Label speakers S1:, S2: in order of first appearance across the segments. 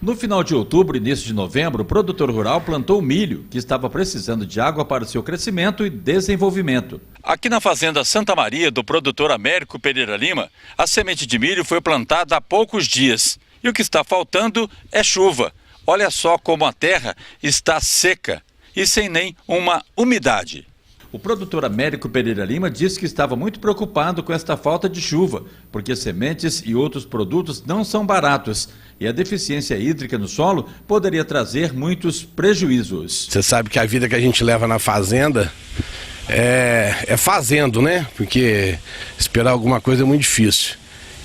S1: No final de outubro e início de novembro, o produtor rural plantou milho, que estava precisando de água para o seu crescimento e desenvolvimento. Aqui na fazenda Santa Maria, do produtor Américo Pereira Lima, a semente de milho foi plantada há poucos dias. E o que está faltando é chuva. Olha só como a terra está seca e sem nem uma umidade. O produtor Américo Pereira Lima disse que estava muito preocupado com esta falta de chuva, porque sementes e outros produtos não são baratos e a deficiência hídrica no solo poderia trazer muitos prejuízos.
S2: Você sabe que a vida que a gente leva na fazenda é fazendo, né? Porque esperar alguma coisa é muito difícil.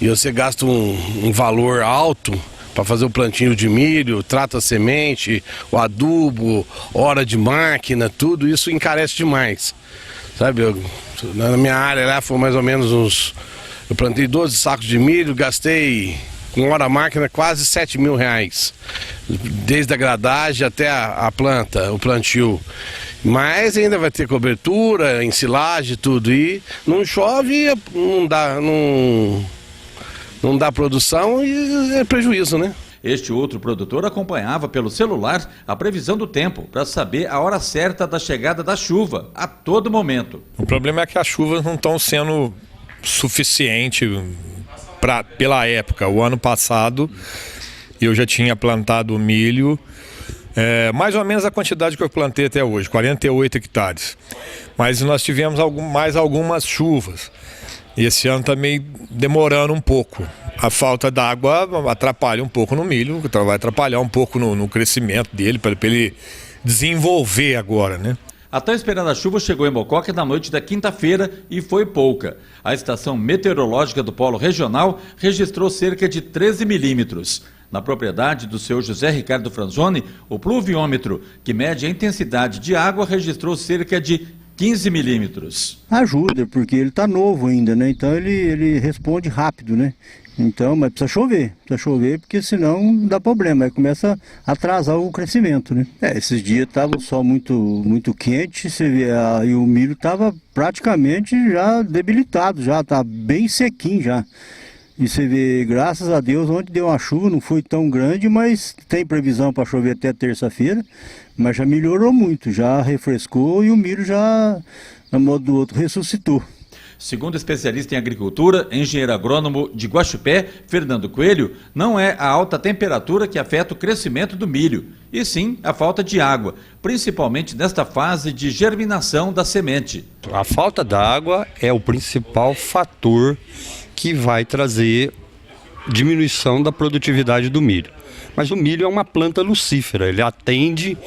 S2: E você gasta um valor alto para fazer o plantio de milho, trata a semente, o adubo, hora de máquina, tudo isso encarece demais. Sabe, na minha área lá foi mais ou menos eu plantei 12 sacos de milho, gastei com hora máquina quase R$7.000, desde a gradagem até a planta, o plantio. Mas ainda vai ter cobertura, ensilagem, tudo, e não chove, não dá produção e é prejuízo, né?
S1: Este outro produtor acompanhava pelo celular a previsão do tempo para saber a hora certa da chegada da chuva a todo momento.
S3: O problema é que as chuvas não estão sendo suficientes pela época. O ano passado eu já tinha plantado milho, mais ou menos a quantidade que eu plantei até hoje, 48 hectares. Mas nós tivemos mais algumas chuvas. E esse ano está meio demorando um pouco. A falta d'água atrapalha um pouco no milho, então vai atrapalhar um pouco no crescimento dele, para ele desenvolver agora, né?
S1: A tão esperada chuva chegou em Mococa na noite da quinta-feira e foi pouca. A estação meteorológica do Polo Regional registrou cerca de 13 milímetros. Na propriedade do seu José Ricardo Franzoni, o pluviômetro, que mede a intensidade de água, registrou cerca de 15 milímetros.
S4: Ajuda, porque ele está novo ainda, né? Então ele responde rápido, né? Então, mas precisa chover porque senão dá problema, aí começa a atrasar o crescimento, né? Esses dias estava o sol muito quente, você vê, e o milho estava praticamente já debilitado, já está bem sequinho já. E você vê, graças a Deus, ontem deu uma chuva, não foi tão grande, mas tem previsão para chover até terça-feira, mas já melhorou muito, já refrescou e o milho já, no modo do outro, ressuscitou.
S1: Segundo especialista em agricultura, engenheiro agrônomo de Guaxupé, Fernando Coelho, não é a alta temperatura que afeta o crescimento do milho, e sim a falta de água, principalmente nesta fase de germinação da semente.
S5: A falta d'água é o principal fator que vai trazer diminuição da produtividade do milho. Mas o milho é uma planta lucífera, ele atende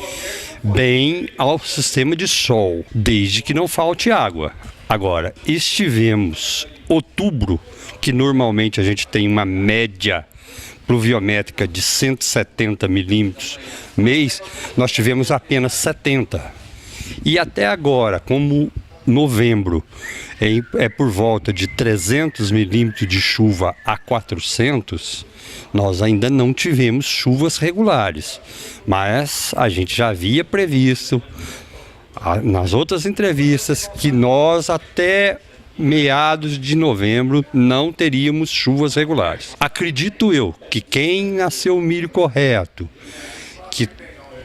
S5: bem ao sistema de sol, desde que não falte água. Agora, estivemos outubro, que normalmente a gente tem uma média pluviométrica de 170 milímetros mês, nós tivemos apenas 70. E até agora, como novembro é por volta de 300 milímetros de chuva a 400, nós ainda não tivemos chuvas regulares, mas a gente já havia previsto nas outras entrevistas que nós até meados de novembro não teríamos chuvas regulares. Acredito eu que quem nasceu o milho correto, que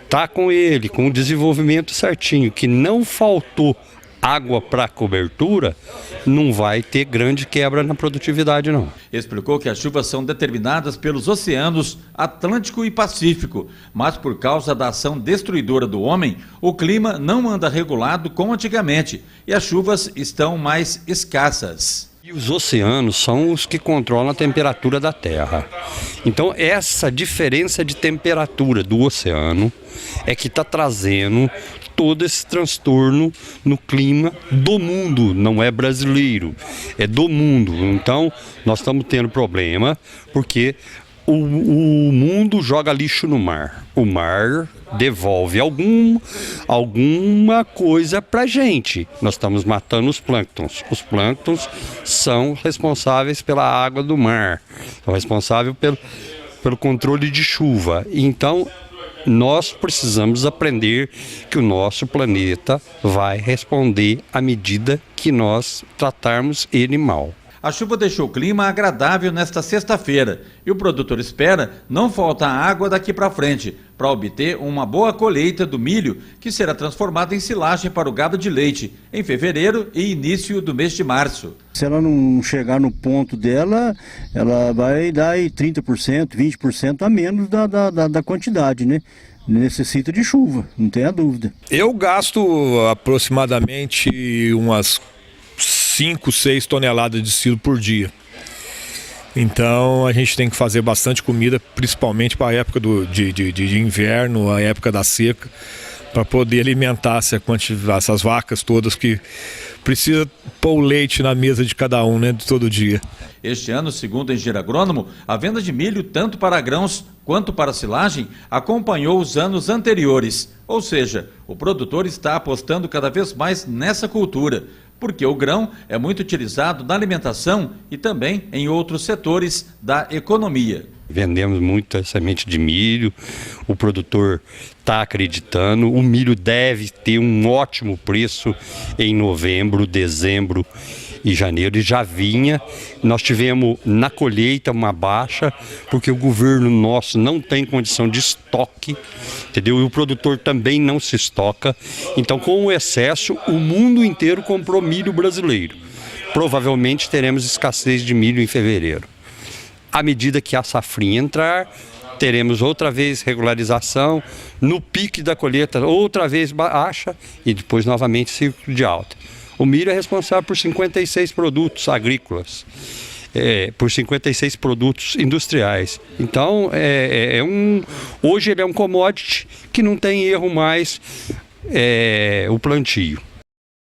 S5: está com ele, com o desenvolvimento certinho, que não faltou água para cobertura, não vai ter grande quebra na produtividade, não.
S1: Explicou que as chuvas são determinadas pelos oceanos Atlântico e Pacífico, mas por causa da ação destruidora do homem, o clima não anda regulado como antigamente e as chuvas estão mais escassas.
S5: E os oceanos são os que controlam a temperatura da Terra. Então, essa diferença de temperatura do oceano é que está trazendo todo esse transtorno no clima do mundo, não é brasileiro, é do mundo. Então, nós estamos tendo problema porque o mundo joga lixo no mar. O mar devolve alguma coisa para a gente. Nós estamos matando os plânctons. Os plânctons são responsáveis pela água do mar, são responsáveis pelo controle de chuva. Então, nós precisamos aprender que o nosso planeta vai responder à medida que nós tratarmos ele mal.
S1: A chuva deixou o clima agradável nesta sexta-feira e o produtor espera não faltar água daqui para frente para obter uma boa colheita do milho que será transformado em silagem para o gado de leite em fevereiro e início do mês de março.
S4: Se ela não chegar no ponto dela, ela vai dar aí 30%, 20% a menos da quantidade, né? Necessita de chuva, não tenha dúvida.
S3: Eu gasto aproximadamente umas 5, 6 toneladas de silo por dia. Então a gente tem que fazer bastante comida, principalmente para a época de inverno, a época da seca, para poder alimentar essas vacas todas que precisa pôr o leite na mesa de cada um, né, de todo dia.
S1: Este ano, segundo o engenheiro agrônomo, a venda de milho, tanto para grãos quanto para silagem, acompanhou os anos anteriores. Ou seja, o produtor está apostando cada vez mais nessa cultura, porque o grão é muito utilizado na alimentação e também em outros setores da economia.
S5: Vendemos muita semente de milho, o produtor está acreditando, o milho deve ter um ótimo preço em novembro, dezembro e janeiro, e já vinha. Nós tivemos na colheita uma baixa, porque o governo nosso não tem condição de estoque, entendeu? E o produtor também não se estoca. Então, com o excesso, o mundo inteiro comprou milho brasileiro. Provavelmente teremos escassez de milho em fevereiro. À medida que a safrinha entrar, teremos outra vez regularização, no pique da colheita outra vez baixa e depois novamente ciclo de alta. O milho é responsável por 56 produtos agrícolas, por 56 produtos industriais. Então, hoje ele é um commodity que não tem erro mais o plantio.